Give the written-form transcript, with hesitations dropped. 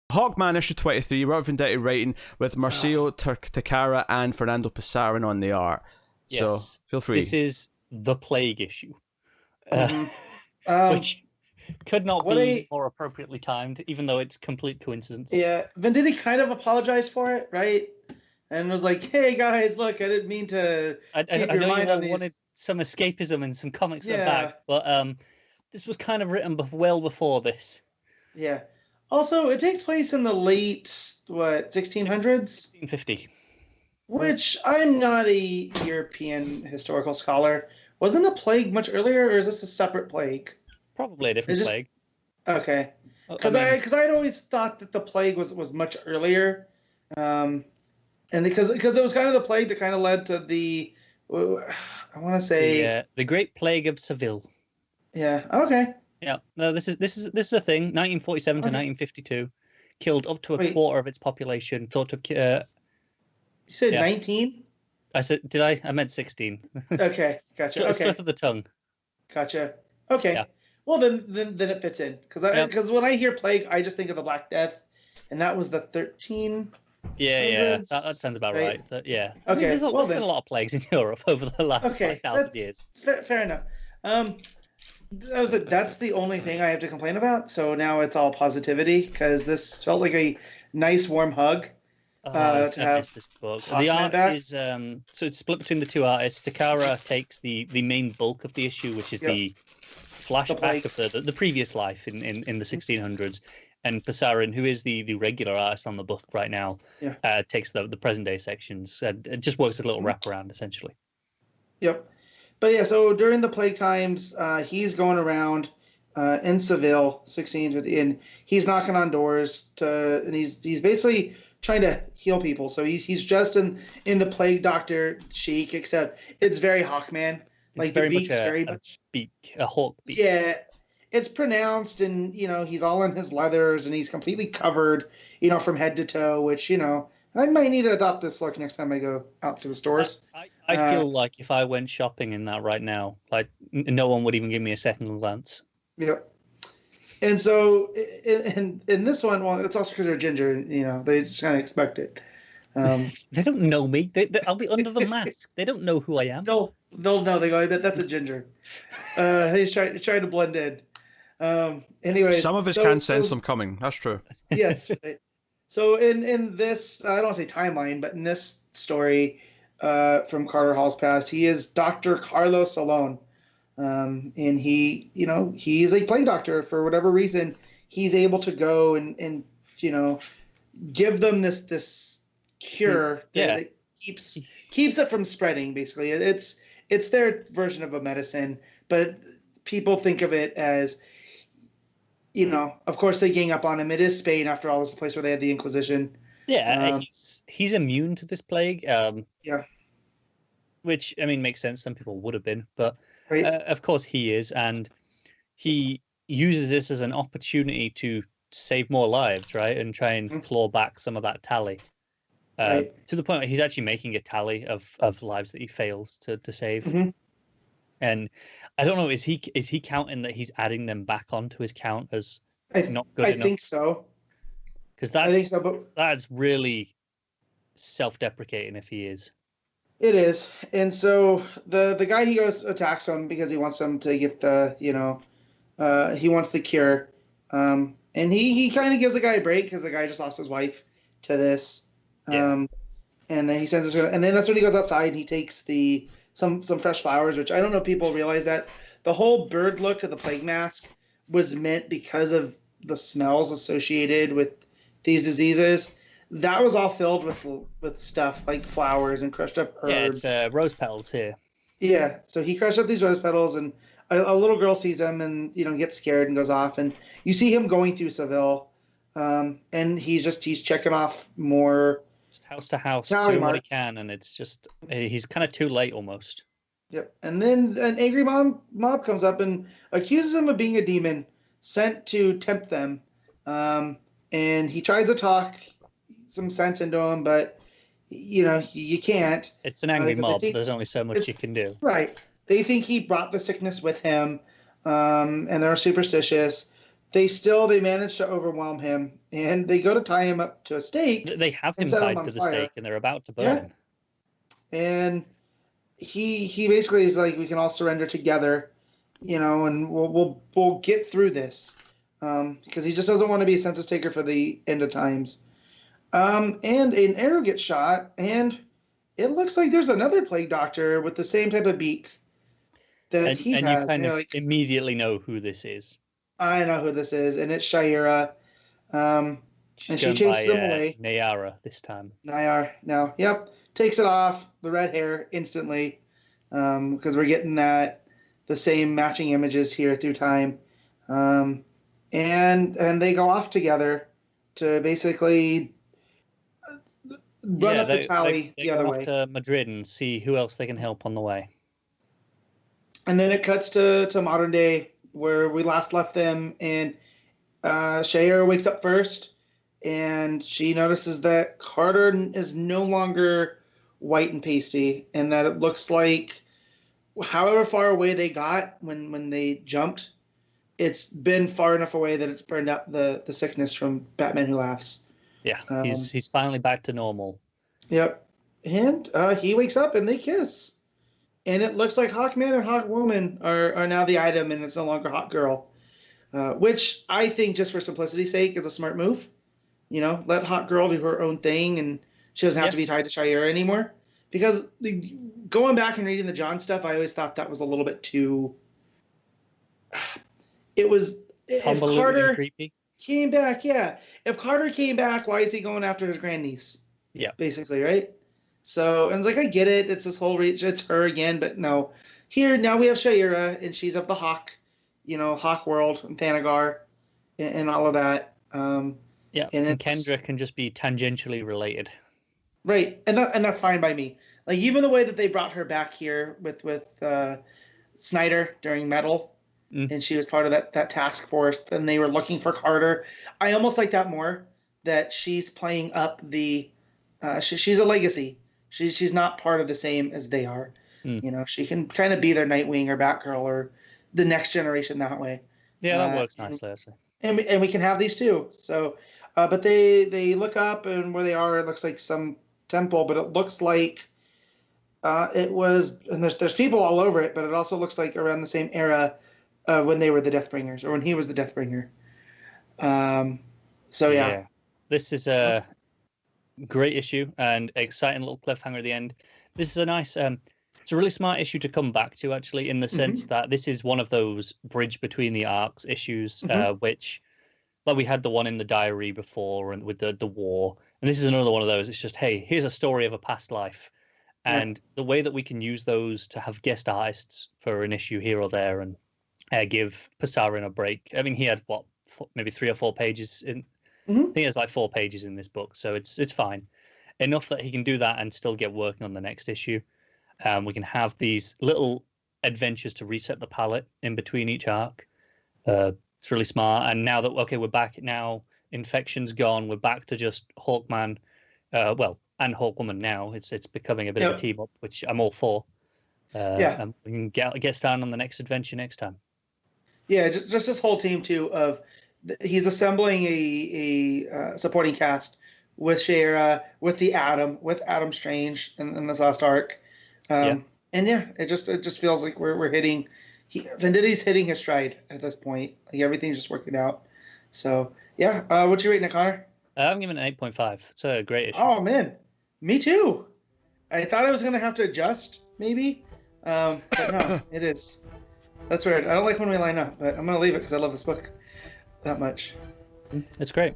Hawkman issue 23, Robert Venditti writing with Marcio Takara and Fernando Pizarro on the art. Yes. So feel free. This is the Plague issue, Mm-hmm. which could not be more appropriately timed, even though it's complete coincidence. Yeah, Venditti kind of apologized for it, right? And was like, "Hey guys, look, I didn't mean to keep your mind on these." Wanted some escapism and some comics back, but this was kind of written well before this. Yeah. Also, it takes place in the late 1600s, 1650. Which I'm not a European historical scholar. Wasn't the plague much earlier, or is this a separate plague? Probably a different plague. Okay, because I'd always thought that the plague was much earlier, and because it was kind of the plague that kind of led to the, I want to say the Great Plague of Seville. Yeah. Okay. Yeah. No, this is a thing. 1947 to 1952, killed up to a quarter of its population. Thought to. You said 19. I said, did I? I meant 16. Okay, gotcha. Okay. Slip of the tongue. Gotcha. Okay. Yeah. Well, then it fits in because when I hear plague, I just think of the Black Death, and that was the 13. Yeah, that sounds about right. Yeah. Okay. There's been a lot of plagues in Europe over the last 5,000 years. Fair enough. That's the only thing I have to complain about. So now it's all positivity because this felt like a nice warm hug. To have this book. The art is so it's split between the two artists. Takara takes the main bulk of the issue, which is the flashback of the previous life in the 1600s, and Pasarin, who is the regular artist on the book right now, takes the present day sections. It just works as a little wraparound essentially. Yep, but yeah. So during the plague times, he's going around in Seville, 1650, and he's knocking on doors and he's basically trying to heal people. So he's just in the plague doctor chic, except it's very Hawkman. Like the beak's very much a hawk beak. Yeah, it's pronounced, and he's all in his leathers, and he's completely covered, from head to toe. Which I might need to adopt this look next time I go out to the stores. I feel like if I went shopping in that right now, like no one would even give me a second glance. Yep. And so in this one, well, it's also because they're ginger, they just kind of expect it. They don't know me. I'll be under the mask. They don't know who I am. They'll know. They go, I bet that's a ginger. He's trying to blend in. Anyway, some of us can sense them coming. That's true. Yes. Right. So in this, I don't want to say timeline, but in this story from Carter Hall's past, he is Dr. Carlos Salon. And he's a plague doctor. For whatever reason, he's able to go and give them this cure that keeps it from spreading. Basically, it's their version of a medicine, but people think of it as, of course they gang up on him. It is Spain, after all. It's the place where they had the Inquisition. Yeah, he's immune to this plague. Which makes sense. Some people would have been, but. Right. Of course he is, and he uses this as an opportunity to save more lives, right, and try and claw back some of that tally. To the point where he's actually making a tally of lives that he fails to save. Mm-hmm. And I don't know, is he counting that he's adding them back onto his count as not good enough? I think so. Because that's really self-deprecating if he is. It is. And so the guy, he goes attacks him because he wants him to get the, he wants the cure. And he kind of gives the guy a break because the guy just lost his wife to this. And then he sends us, and then that's when he goes outside and he takes some fresh flowers, which I don't know if people realize that the whole bird look of the plague mask was meant because of the smells associated with these diseases. That was all filled with stuff like flowers and crushed up herbs. Yeah, it's rose petals here. Yeah, so he crushed up these rose petals, and a little girl sees him and gets scared and goes off. And you see him going through Seville, and he's checking off more, just house to house, doing what he can, and it's just he's kind of too late almost. Yep, and then an angry mob comes up and accuses him of being a demon sent to tempt them, and he tries to talk some sense into him, but you can't. It's an angry mob. There's only so much you can do. Right. They think he brought the sickness with him, and they're superstitious. they manage to overwhelm him, and they go to tie him up to a stake. They have him and set him tied on to the fire. stake, and they're about to burn Yeah. him. And he basically is like, we can all surrender together, and we'll get through this, because he just doesn't want to be a census taker for the end of times. And an arrow gets shot, and it looks like there's another plague doctor with the same type of beak that he And has. you kind you're of like, immediately know who this is. I know who this is, and it's Shaira. She's And she going chases by, them away. Nayara this time. Nayar, no, yep, takes it off, the red hair instantly, because we're getting the same matching images here through time, and they go off together to basically run up the tally they the other go way. off to Madrid and see who else they can help on the way. And then it cuts to modern day where we last left them, and Shaira wakes up first, and she notices that Carter is no longer white and pasty, and that it looks like however far away they got when they jumped, it's been far enough away that it's burned out the sickness from Batman Who Laughs. Yeah, he's finally back to normal. Yep. And he wakes up and they kiss. And it looks like Hawkman and Hawkwoman are now the item, and it's no longer Hawk Girl. Which I think, just for simplicity's sake, is a smart move. Let Hawk Girl do her own thing, and she doesn't have to be tied to Shaira anymore. Because going back and reading the John stuff, I always thought that was a little bit too... It was... If Carter creepy. came back, yeah. If Carter came back, why is he going after his grandniece? Yeah. Basically, right? So, and it's like, I get it. It's this whole reach. It's her again, but no. Here, now we have Shaira, and she's of the Hawk, Hawk world, and Thanagar, and all of that. Yeah, and Kendra can just be tangentially related. Right, and that's fine by me. Like, even the way that they brought her back here with Snyder during Metal, and she was part of that task force, and they were looking for Carter. I almost like that more, that she's playing up the... she's a legacy. She's not part of the same as they are. She can kind of be their Nightwing or Batgirl or the next generation that way. Yeah, that works nicely, actually. And we can have these too. So, but they look up, and where they are, it looks like some temple, but it looks like it was, and there's people all over it, but it also looks like around the same era of when they were the Deathbringers, or when he was the Deathbringer. So yeah. This is a great issue and exciting little cliffhanger at the end. This is a nice, it's a really smart issue to come back to, actually, in the sense that this is one of those bridge between the arcs issues, which, like, we had the one in the diary before, and with the war, and this is another one of those. It's just, hey, here's a story of a past life, and the way that we can use those to have guest artists for an issue here or there, and give Pasarin a break. I mean, he had maybe 3 or 4 pages in. I think there's like 4 pages in this book, so it's fine. Enough that he can do that and still get working on the next issue. We can have these little adventures to reset the palette in between each arc. It's really smart. And now that, we're back now, Infection's gone, we're back to just Hawkman, and Hawkwoman now. It's becoming a bit of a team up, which I'm all for. And we can get started on the next adventure next time. Yeah, just this whole team too of... He's assembling a supporting cast with Shaira, with Adam Strange in this last arc, and it just feels like we're hitting. Venditti's hitting his stride at this point. Like, everything's just working out. So yeah, what you rating it, Connor? I'm giving it an 8.5. It's a great issue. Oh man, me too. I thought I was gonna have to adjust maybe, but no, it is. That's weird. I don't like when we line up, but I'm gonna leave it because I love this book that much. It's great.